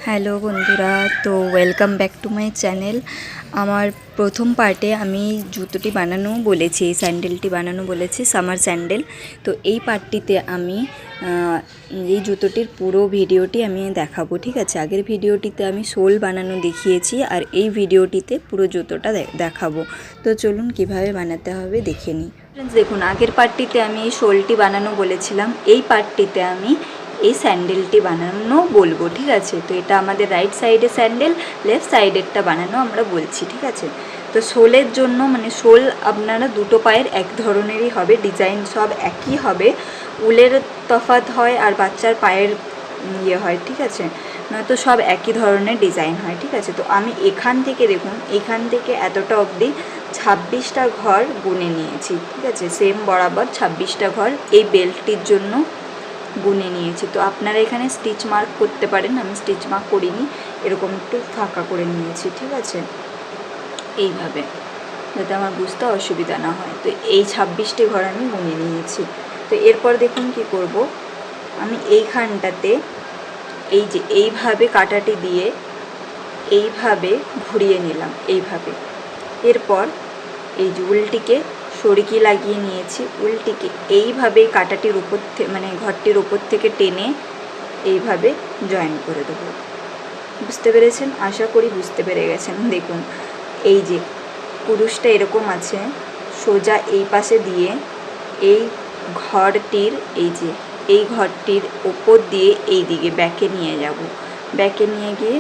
Hello বন্ধুরা, তো welcome back to my channel. আমার প্রথম পার্টে আমি জুতোটি বানানো বলেছি, এই স্যান্ডেলটি বানানো বলেছি, সামার স্যান্ডেল। তো এই পার্টটিতে আমি এই জুতোটির পুরো ভিডিওটি আমি দেখাবো, ঠিক আছে। আগের ভিডিওটিতে আমি সোল বানানো দেখিয়েছি, আর এই ভিডিওটিতে পুরো জুতোটা দেখাবো। তো চলুন কিভাবে বানাতে হবে দেখে নিই। ফ্রেন্ডস দেখুন, আগের পার্টটিতে আমি এই সোলটি বানানো বলেছিলাম, এই পার্টটিতে আমি এই স্যান্ডেলটি বানানো বলবো, ঠিক আছে। তো এটা আমাদের রাইট সাইডে স্যান্ডেল, লেফট সাইডেরটা বানানো আমরা বলছি, ঠিক আছে। তো সোলের জন্য মানে সোল আপনারা দুটো পায়ের এক ধরনেরই হবে, ডিজাইন সব একই হবে। উলের তফাৎ হয় আর বাচ্চার পায়ের ইয়ে হয়, ঠিক আছে। নয়তো সব একই ধরনের ডিজাইন হয়, ঠিক আছে। তো আমি এখান থেকে দেখুন, এখান থেকে এতটা অবধি 26টা ঘর গুনে নিয়েছি, ঠিক আছে। সেম বরাবর 26টা ঘর এই বেল্টটির জন্য গুনে নিয়েছি। তো আপনারা এখানে স্টিচ মার্ক করতে পারেন, আমি স্টিচ মার্ক করিনি, এরকম একটু ফাঁকা করে নিয়েছি, ঠিক আছে, এইভাবে, যাতে আমার বুঝতে অসুবিধা না হয়। তো এই 26টি ঘর আমি গুনে নিয়েছি। তো এরপর দেখুন কি করব, আমি এইখানটাতে এই যে এইভাবে কাটাটি দিয়ে এইভাবে ঘুরিয়ে নিলাম, এইভাবে। এরপর এই যে উলটিকে সরিকি লাগিয়ে নিয়েছি, উলটিকে এইভাবে কাটাটির উপর মানে ঘরটির উপর থেকে টেনে এইভাবে জয়েন করে দেবো। বুঝতে পেরেছেন? আশা করি বুঝতে পেরে গেছেন। দেখুন, এই যে কুরুশটা এরকম আছে, সোজা এই পাশে দিয়ে এই ঘরটির এই ঘরটির ওপর দিয়ে এই দিকে ব্যাকে নিয়ে যাব, ব্যাকে নিয়ে গিয়ে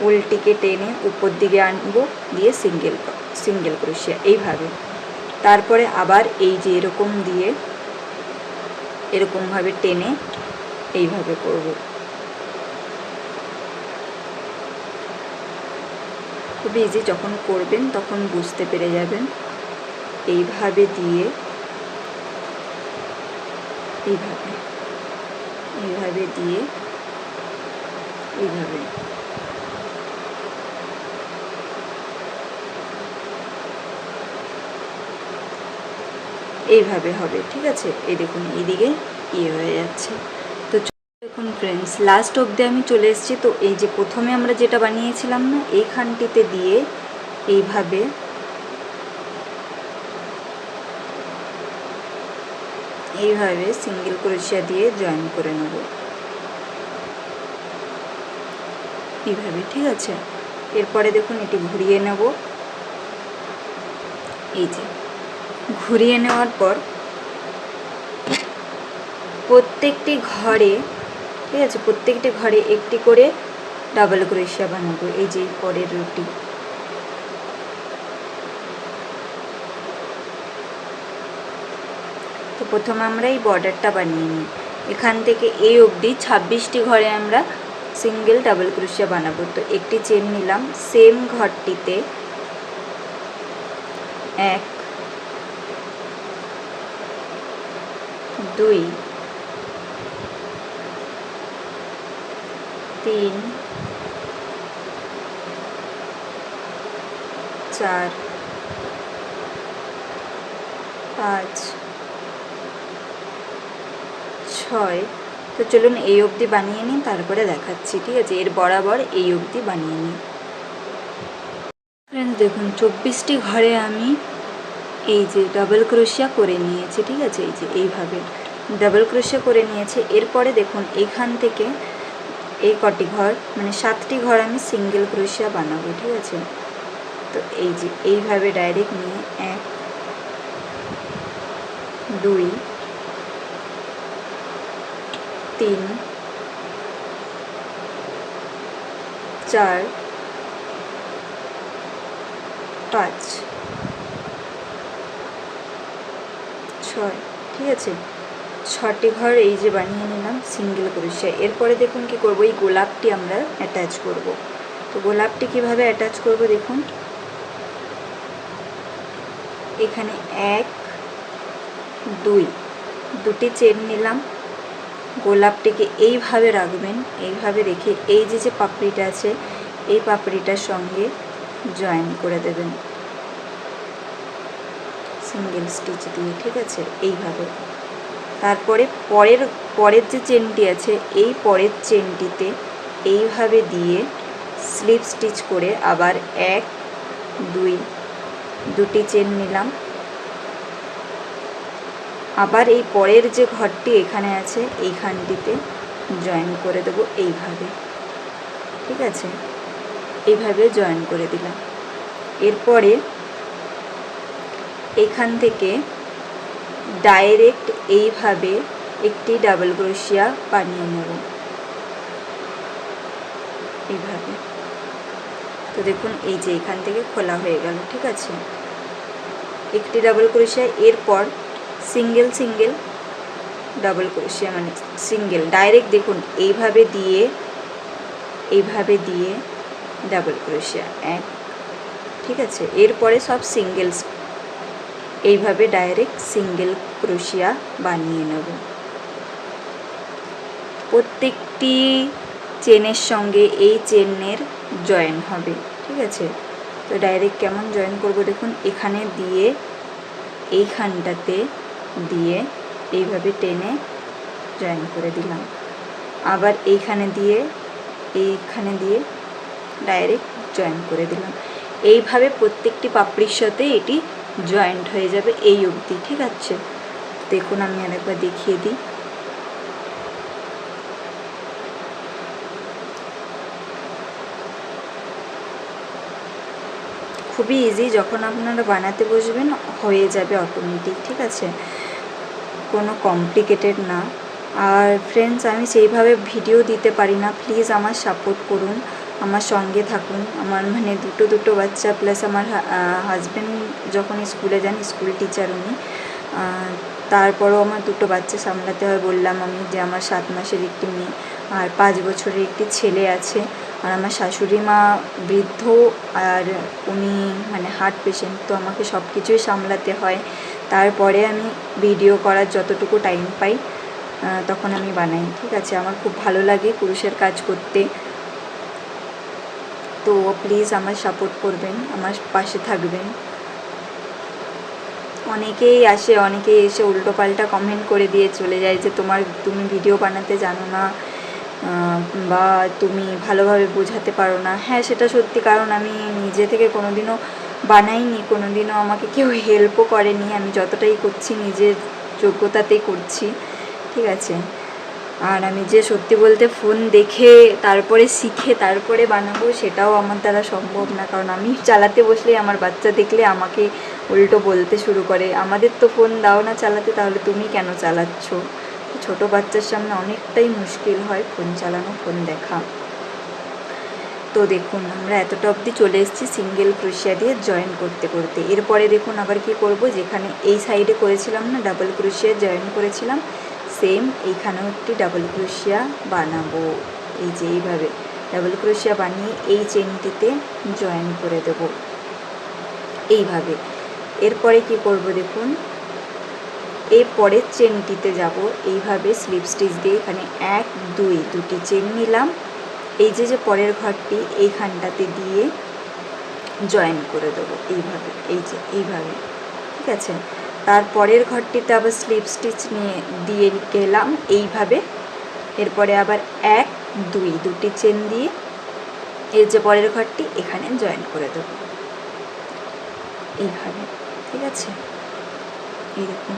উলটিকে টেনে উপর দিকে আনবো, দিয়ে সিঙ্গেল ক্রোশিয়া এইভাবে। তারপরে আবার এই যে এরকম দিয়ে এরকমভাবে টেনে এইভাবে করব। খুব ইজি, যখন করবেন তখন বুঝতে পেরে যাবেন। এইভাবে দিয়ে এইভাবে এইভাবে দিয়ে এইভাবে এইভাবে হবে, ঠিক আছে। এই দেখুন এইদিকে ইয়ে হয়ে যাচ্ছে। তো দেখুন ফ্রেন্ডস, লাস্ট অবধি আমি চলে এসেছি। তো এই যে প্রথমে আমরা যেটা বানিয়েছিলাম না, এইখানটিতে দিয়ে এইভাবে সিঙ্গেল ক্রোশিয়া দিয়ে জয়েন করে নেব, এইভাবে, ঠিক আছে। এরপরে দেখুন এটি ঘুরিয়ে নেব, এই যে ঘুরিয়ে নেওয়ার পর প্রত্যেকটি ঘরে, ঠিক আছে, প্রত্যেকটি ঘরে একটি করে ডাবল ক্রোশিয়া বানাবো। এই যে পরের রুটি, তো প্রথমে আমরা এই বর্ডারটা বানিয়ে নিই। এখান থেকে এই অবধি 26টি ঘরে আমরা সিঙ্গেল ডাবল ক্রোশিয়া বানাবো। তো একটি চেন নিলাম, সেম ঘরটিতে 1 2 3 4 5 6। তো চলুন এই অবধি বানিয়ে নিই, তারপরে দেখাচ্ছি, ঠিক আছে। এর বরাবর এই অবধি বানিয়ে নিই। ফ্রেন্ডস দেখুন, 24টি ঘরে আমি এই যে ডাবল ক্রোশিয়া করে নিয়েছি, ঠিক আছে। এই যে এইভাবে ডাবল ক্রোশিয়া করে নিয়েছি। এরপরে দেখুন এখান থেকে এই কটি ঘর মানে 7টি ঘর আমি সিঙ্গেল ক্রোশিয়া বানাবো, ঠিক আছে। তো এই যে এইভাবে ডাইরেক্ট নিয়ে 1 2 3 4 5 6, ঠিক আছে। 6টি ঘর এই যে বানিয়ে নিলাম সিঙ্গেল ক্রোশিয়া। এরপরে দেখুন কি করব, এই গোলাপটি আমরা অ্যাটাচ করব। তো গোলাপটি কিভাবে অ্যাটাচ করব দেখুন, এখানে 1 2 দুটি চেন নিলাম, গোলাপটিকে এইভাবে রাখবেন, এইভাবে রেখে এই যে পাপড়িটা আছে এই পাপড়িটার সঙ্গে জয়েন করে দেবেন সিঙ্গেল স্টিচ দিয়ে, ঠিক আছে, এইভাবে। তারপরে পরের যে চেনটি আছে এই পরের চেনটিতে এইভাবে দিয়ে স্লিপ স্টিচ করে আবার 1 2 দুটি চেন নিলাম। আবার এই পরের যে ঘরটি এখানে আছে এইখানটিতে জয়েন করে দেবো এইভাবে, ঠিক আছে, এইভাবে জয়েন করে দিলাম। এরপরে এখান থেকে ডাইরেক্ট এইভাবে একটি ডাবল ক্রোশিয়া বানিয়ে নেব এইভাবে। তো দেখুন এই যে এখান থেকে খোলা হয়ে গেল, ঠিক আছে, একটি ডাবল ক্রোশিয়া। এরপর সিঙ্গেল সিঙ্গেল ডাবল ক্রোশিয়া, মানে সিঙ্গেল ডাইরেক্ট দেখুন এইভাবে দিয়ে ডাবল ক্রোশিয়া 1, ঠিক আছে। এরপরে সব সিঙ্গেলস এইভাবে ডাইরেক্ট সিঙ্গেল ক্রোশিয়া বানিয়ে নেব। প্রত্যেকটি চেনের সঙ্গে এই চেনের জয়েন হবে, ঠিক আছে। তো ডাইরেক্ট কেমন জয়েন করব দেখুন, এখানে দিয়ে এইখানটাতে দিয়ে এইভাবে টেনে জয়েন করে দিলাম। আবার এইখানে দিয়ে ডাইরেক্ট জয়েন করে দিলাম। এইভাবে প্রত্যেকটি পাপড়ির সাথে এটি জয়েন্ট হয়ে যাবে এই অবধি, ঠিক আছে। দেখুন আমি আরেকবার দেখিয়ে দিই। খুবই ইজি, যখন আপনারা বানাতে বসবেন হয়ে যাবে অটোমেটিক, ঠিক আছে, কোনো কমপ্লিকেটেড না। আর ফ্রেন্ডস, আমি সেইভাবে ভিডিও দিতে পারি না, প্লিজ আমার সাপোর্ট করুন, আমার সঙ্গে থাকুন। আমার মানে দুটো বাচ্চা প্লাস আমার হাজব্যান্ড যখন স্কুলে যান, স্কুল টিচার উনি, তারপরও আমার 2 বাচ্চা সামলাতে হয়। বললাম আমি যে আমার 7 মাসের একটি মেয়ে আর 5 বছরের একটি ছেলে আছে। আর আমার শাশুড়ি মা বৃদ্ধ, আর উনি মানে হার্ট পেশেন্ট, তো আমাকে সব কিছুই সামলাতে হয়। তারপরে আমি ভিডিও করার যতটুকু টাইম পাই তখন আমি বানাই, ঠিক আছে। আমার খুব ভালো লাগে পুরুষের কাজ করতে। তো প্লিজ আমার সাপোর্ট করবেন, আমার পাশে থাকবেন। অনেকেই এসে উল্টোপাল্টা কমেন্ট করে দিয়ে চলে যায় যে তুমি ভিডিও বানাতে জানো না, বা তুমি ভালোভাবে বোঝাতে পারো না। হ্যাঁ, সেটা সত্যি, কারণ আমি নিজে থেকে কোনোদিনও বানাইনি, কোনোদিনও আমাকে কেউ হেল্পও করেনি। আমি যতটাই করছি নিজের যোগ্যতাতেই করছি, ঠিক আছে। আর আমি যে সত্যি বলতে ফোন দেখে তারপরে শিখে তারপরে বানাবো, সেটাও আমার দ্বারা সম্ভব না। কারণ আমি চালাতে বসলেই আমার বাচ্চা দেখলে আমাকে উল্টো বলতে শুরু করে, আমাদের তো ফোন দাও না চালাতে, তাহলে তুমি কেন চালাচ্ছ। ছোট বাচ্চার সামনে অনেকটাই মুশকিল হয় ফোন চালানো, ফোন দেখা। তো দেখুন আমরা এতটা অবধি চলে এসেছি সিঙ্গেল ক্রোশিয়া দিয়ে জয়েন করতে করতে। এরপরে দেখুন আবার কি করব, যেখানে এই সাইডে করেছিলাম না ডাবল ক্রোশিয়া জয়েন করেছিলাম, সেম এইখানেও একটি ডাবল ক্রোশিয়া বানাবো। এই যে এইভাবে ডাবল ক্রোশিয়া বানিয়ে এই চেনটিতে জয়েন করে দেব এইভাবে। এরপরে কি করব দেখুন, এই পরের চেনটিতে যাব এইভাবে স্লিপ স্টিচ দিয়ে এখানে 1 2 দুটি চেন নিলাম। এই যে পরের ঘরটি এইখানটাতে দিয়ে জয়েন করে দেবো এইভাবে, এই যে এইভাবে, ঠিক আছে। তারপরের ঘরটিতে আবার স্লিপ স্টিচ দিয়ে গেলাম এইভাবে। এরপরে আবার 1 2 দুটি চেন দিয়ে এর যে পরের ঘরটি এখানে জয়েন করে দেবো এইভাবে, ঠিক আছে। এই দেখুন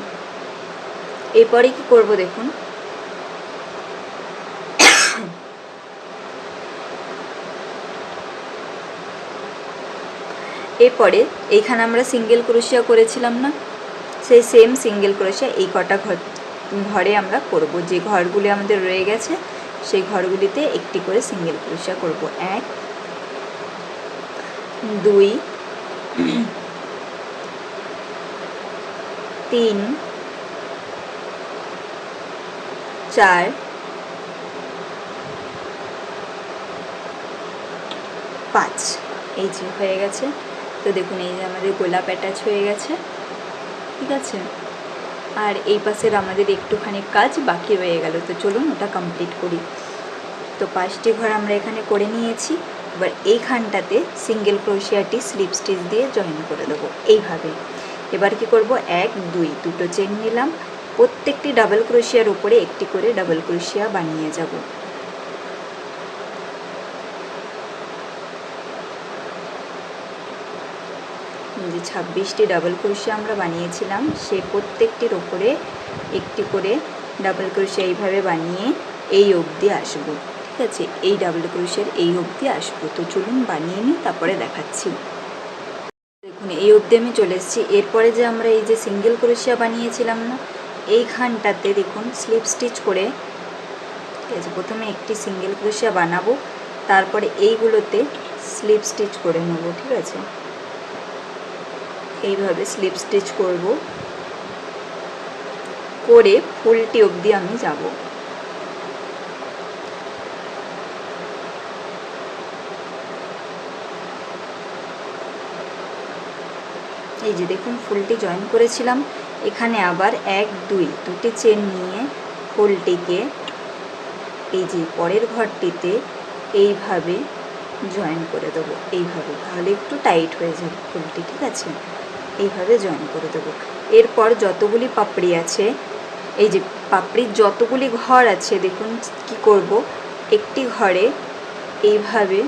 এরপরে কি করব দেখুন, এরপরে এইখানে আমরা সিঙ্গেল ক্রোশিয়া করেছিলাম না, সেই সেম সিঙ্গেল ক্রোশিয়া এই কটা ঘরে আমরা করব। যে ঘরগুলি আমাদের রয়ে গেছে সেই ঘরগুলিতে একটি করে সিঙ্গেল ক্রোশিয়া করব। 1 2 3 4 5, এই যে হয়ে গেছে। তো দেখুন এই যে আমাদের গোলাপ অ্যাটাচ হয়ে গেছে, ঠিক আছে। আর এই পাশের আমাদের একটুখানি কাজ বাকি রয়ে গেল, তো চলুন ওটা কমপ্লিট করি। তো 5টি ঘর আমরা এখানে করে নিয়েছি। এবার এইখানটাতে সিঙ্গেল ক্রোশিয়াটি স্লিপ স্টিচ দিয়ে জয়েন করে দেবো এইভাবে। এবার কি করব, 1 2 দুটো চেন নিলাম, প্রত্যেকটি ডাবল ক্রোশিয়ার উপরে একটি করে ডাবল ক্রোশিয়া বানিয়ে যাব যে 26টি ডাবল ক্রোশিয়া আমরা বানিয়েছিলাম, সেই প্রত্যেকটির ওপরে একটি করে ডাবল ক্রোশিয়া এইভাবে বানিয়ে এই অবধি আসবো। ঠিক আছে, এই ডাবল ক্রোশিয়ার এই অবধি আসবো। তো চলুন বানিয়ে নিই, তারপরে দেখাচ্ছি। দেখুন এই অবধি আমি চলে এসেছি। এরপরে যে আমরা এই যে সিঙ্গেল ক্রোশিয়া বানিয়েছিলাম না, এইখানটাতে দেখুন স্লিপ স্টিচ করে, ঠিক আছে, প্রথমে একটি সিঙ্গেল ক্রোশিয়া বানাবো, তারপরে এইগুলোতে স্লিপ স্টিচ করে নেব। ঠিক আছে, এইভাবে স্লিপ স্টিচ করব, করে ফুলটি অবধি আমি যাব। এই যে দেখুন ফুলটি জয়েন করেছিলাম, এখানে আবার 1 2 দুটি চেন নিয়ে ফুলটিকে এই যে পরের ঘরটিতে এইভাবে জয়েন করে দেবো, এইভাবে, তাহলে একটু টাইট হয়ে যাবে ফুলটি। ঠিক আছে, এইভাবে জয়েন করে দেবো। এরপর যতগুলি পাপড়ি আছে, এই যে পাপড়ির যতগুলি ঘর আছে, দেখুন কি করব, একটি ঘরে এইভাবে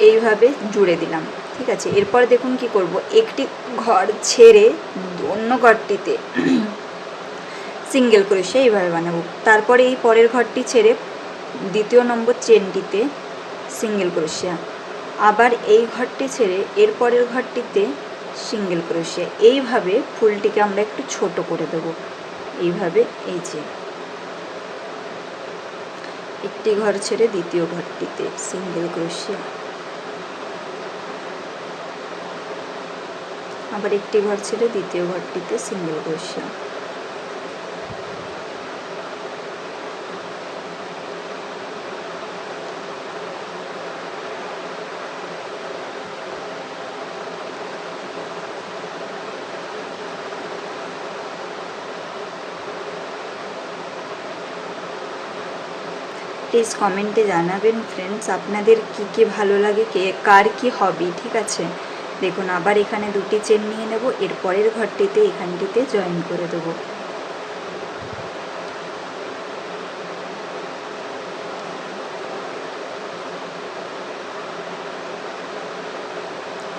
এইভাবে জুড়ে দিলাম। ঠিক আছে, এরপর দেখুন কি করব, একটি ঘর ছেড়ে অন্য ঘরটিতে সিঙ্গেল ক্রোশিয়া এইভাবে বানাবো। তারপরে এই পরের ঘরটি ছেড়ে দ্বিতীয় নম্বর চেনটিতে সিঙ্গেল ক্রোশিয়া, আবার এই ঘরটি ছেড়ে এর পরের ঘরটিতে সিঙ্গেল ক্রোশিয়া। এইভাবে ফুলটিকে আমরা একটু ছোট করে দেব, এইভাবে। এই যে একটি ঘর ছেড়ে দ্বিতীয় ঘরটিতে সিঙ্গেল ক্রোশিয়া, আবার একটি ঘর ছেড়ে দ্বিতীয় ঘরটিতে সিঙ্গেল ক্রোশিয়া। প্লিজ কমেন্টে জানাবেন ফ্রেন্ডস, আপনাদের কি কি ভালো লাগে, কার কি হবি। ঠিক আছে, দেখুন আবার এখানে দুটি চেন নিয়ে নেব, এর পরের ঘরটিতে এখানটিতে জয়েন করে দেব।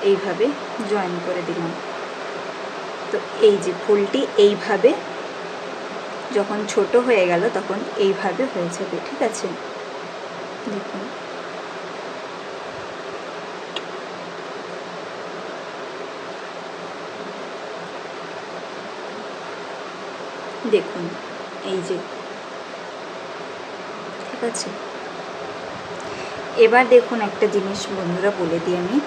এইভাবে জয়েন করে দিলাম। তো এই যে ফুলটি এইভাবে যখন ছোট হয়ে গেল তখন এইভাবে হয়ে যাবে। ঠিক আছে, দেখুন দেখুন এই যে, ঠিক আছে। এবার দেখুন একটা জিনিস বন্ধুরা বলে দিই আমি,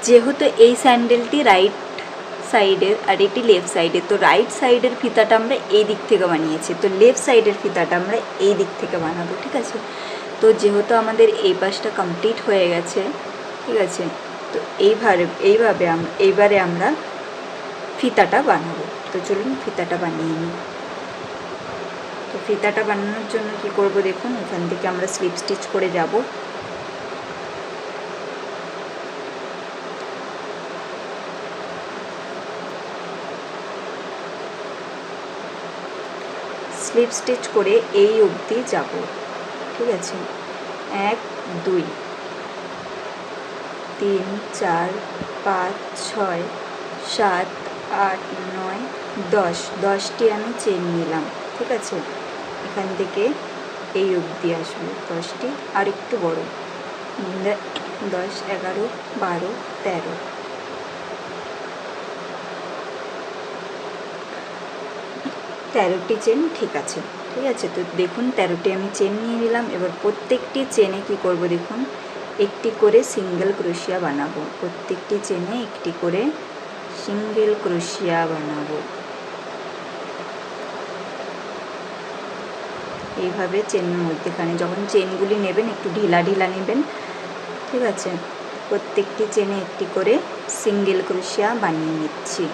যেহেতু এই স্যান্ডেলটি রাইট সাইডের আর এটি লেফট সাইডের, তো রাইট সাইডের ফিতাটা আমরা এই দিক থেকে বানিয়েছি, তো লেফট সাইডের ফিতাটা আমরা এই দিক থেকে বানাবো। ঠিক আছে, তো যেহেতু আমাদের এই পাশটা কমপ্লিট হয়ে গেছে, ঠিক আছে, তো এইবারে আমরা ফিতাটা বানাবো। তো চলুন ফিতাটা বানিয়ে নিই। তো ফিতাটা বানানোর জন্য কি করব, দেখুন এখান থেকে আমরা স্লিপ স্টিচ করে যাব। স্লিপ স্টিচ করে এই অবধি যাব। ঠিক আছে, 1 2 3 4 5 6 7 8 9 10, 10টি আমি চেন নিলাম। ঠিক আছে, এখান থেকে এই অবধি আসবে 10টি, আর একটু বড়, 10 11 12 13, 13টি চেন। ঠিক আছে, ঠিক আছে। তো দেখুন 13টি আমি চেন নিয়ে নিলাম। এবার প্রত্যেকটি চেনে কি করব, দেখুন একটি করে সিঙ্গেল ক্রোশিয়া বানাবো, প্রত্যেকটি চেনে একটি করে সিঙ্গেল ক্রোশিয়া বানাবো। এইভাবে চেনের মধ্যেখানে যখন চেনগুলি নেবেন একটু ঢিলা ঢিলা নেবেন। ঠিক আছে, প্রত্যেকটি চেনে একটি করে সিঙ্গেল ক্রোশিয়া বানিয়ে নিচ্ছি।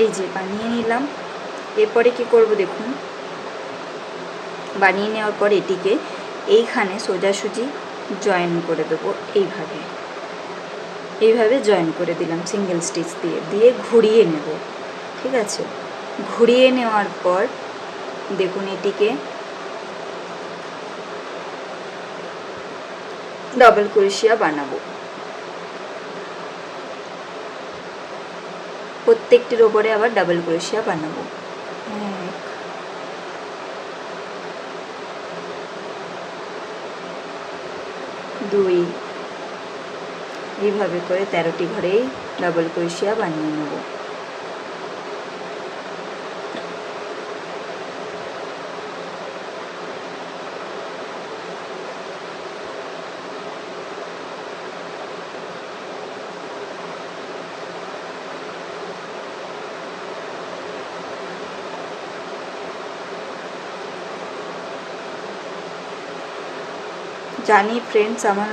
এই যে বানিয়ে নিলাম। এরপরে কি করব দেখুন, বানিয়ে নেওয়ার পর এটিকে এইখানে সোজাসুজি জয়েন করে দেবো। এইভাবে জয়েন করে দিলাম সিঙ্গেল স্টিচ দিয়ে ঘুরিয়ে নেব। ঠিক আছে, ঘুরিয়ে নেওয়ার পর দেখুন এটিকে ডাবল ক্রোশিয়া বানাবো। প্রত্যেকটির ওপরে আবার ডাবল ক্রোশিয়া বানাবো। 1 2 এইভাবে করে 13টি ঘরেই ডাবল ক্রোশিয়া বানিয়ে নেব। জানি ফ্রেন্ডস, আমার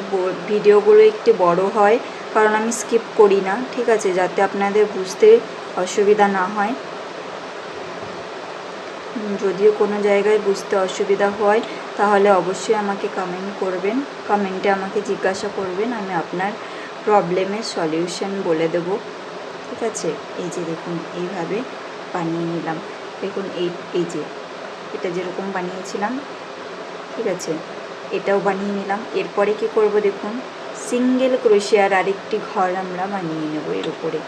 ভিডিওগুলো একটু বড় হয় কারণ আমি স্কিপ করি না। ঠিক আছে, যাতে আপনাদের বুঝতে অসুবিধা না হয়। যদিও কোনো জায়গায় বুঝতে অসুবিধা হয় তাহলে অবশ্যই আমাকে কমেন্ট করবেন, কমেন্টে আমাকে জিজ্ঞাসা করবেন, আমি আপনার প্রবলেমের সলিউশন বলে দেব। ঠিক আছে, এই যে দেখুন এইভাবে বানিয়ে নিলাম। দেখুন এই যে এটা যেরকম বানিয়েছিলাম, ঠিক আছে, এটাও বানিয়ে নিলাম। এরপরে কি করব দেখুন, সিঙ্গেল ক্রোশিয়ার আরেকটি ঘর আমরা বানিয়ে নেব এর উপরে।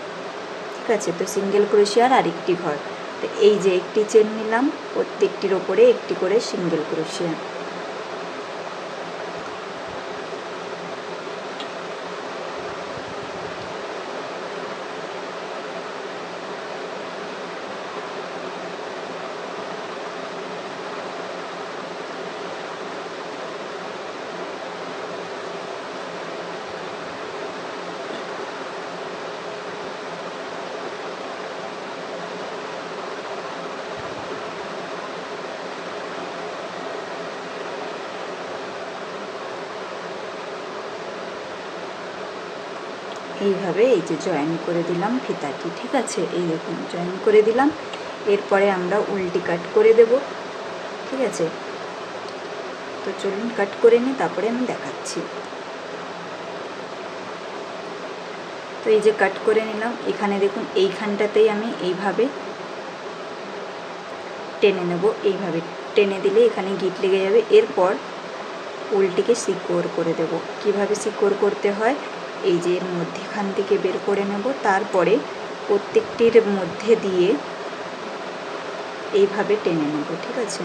ঠিক আছে, তো সিঙ্গেল ক্রোশিয়ার আরেকটি ঘর, তো এই যে একটি চেন নিলাম, প্রত্যেকটির ওপরে একটি করে সিঙ্গেল ক্রোশিয়া। এইভাবে এই যে জয়েন করে দিলাম ফিতাটি। ঠিক আছে, এই দেখুন জয়েন করে দিলাম। এরপরে আমরা উল্টি কাট করে দেব। ঠিক আছে, তো চলুন কাট করে নিই, তারপরে আমি দেখাচ্ছি। তো এই যে কাট করে নিলাম, এখানে দেখুন এইখানটাতেই আমি এইভাবে টেনে নেব। এইভাবে টেনে দিলে এখানে গিট লেগে যাবে। এরপর উলটিকে সিকিউর করে দেব। কিভাবে সিকিউর করতে হয়, এই যে এর মধ্যেখান থেকে বের করে নেব, তারপরে প্রত্যেকটির মধ্যে দিয়ে এইভাবে টেনে নেব। ঠিক আছে,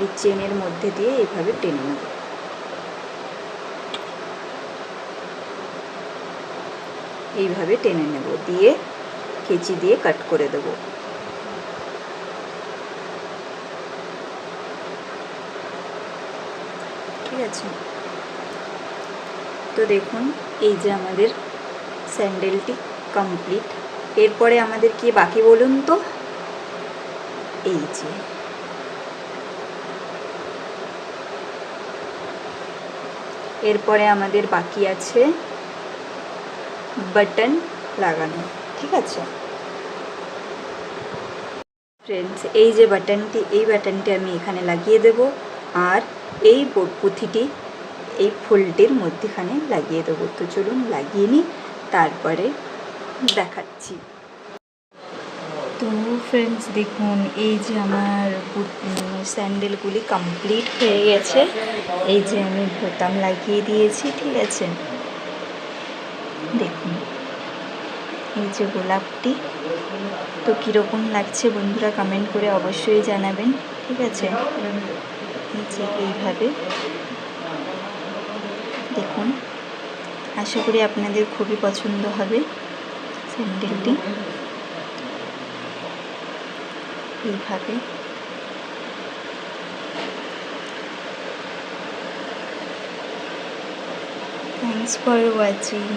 এই চেনের মধ্যে দিয়ে এইভাবে টেনে নেব। এইভাবে টেনে নেব, দিয়ে কেচি দিয়ে কাট করে দেব। ঠিক আছে, তো দেখুন এই যে আমাদের স্যান্ডেলটি কমপ্লিট। এরপরে আমাদের কি বাকি বলুন তো, এই যে এরপরে আমাদের বাকি আছে বাটন লাগানো। ঠিক আছে ফ্রেন্ডস, এই যে বাটনটি, এই বাটনটি আমি এখানে লাগিয়ে দেব, আর এই পুঁথিটি এই ফুলটির মধ্যেখানে লাগিয়ে দেবো। তো চলুন লাগিয়ে নিই, তারপরে দেখাচ্ছি। তো ফ্রেন্ডস দেখুন, এই যে আমার স্যান্ডেলগুলি কমপ্লিট হয়ে গেছে। এই যে আমি বোতাম লাগিয়ে দিয়েছি। ঠিক আছে, দেখুন এই যে গোলাপটি, তো কীরকম লাগছে বন্ধুরা কমেন্ট করে অবশ্যই জানাবেন। ঠিক আছে, এই যে এইভাবে দেখুন, আশা করি আপনাদের খুবই পছন্দ হবে স্যান্ডেলটি। এইভাবে থ্যাংকস ফর ওয়াচিং।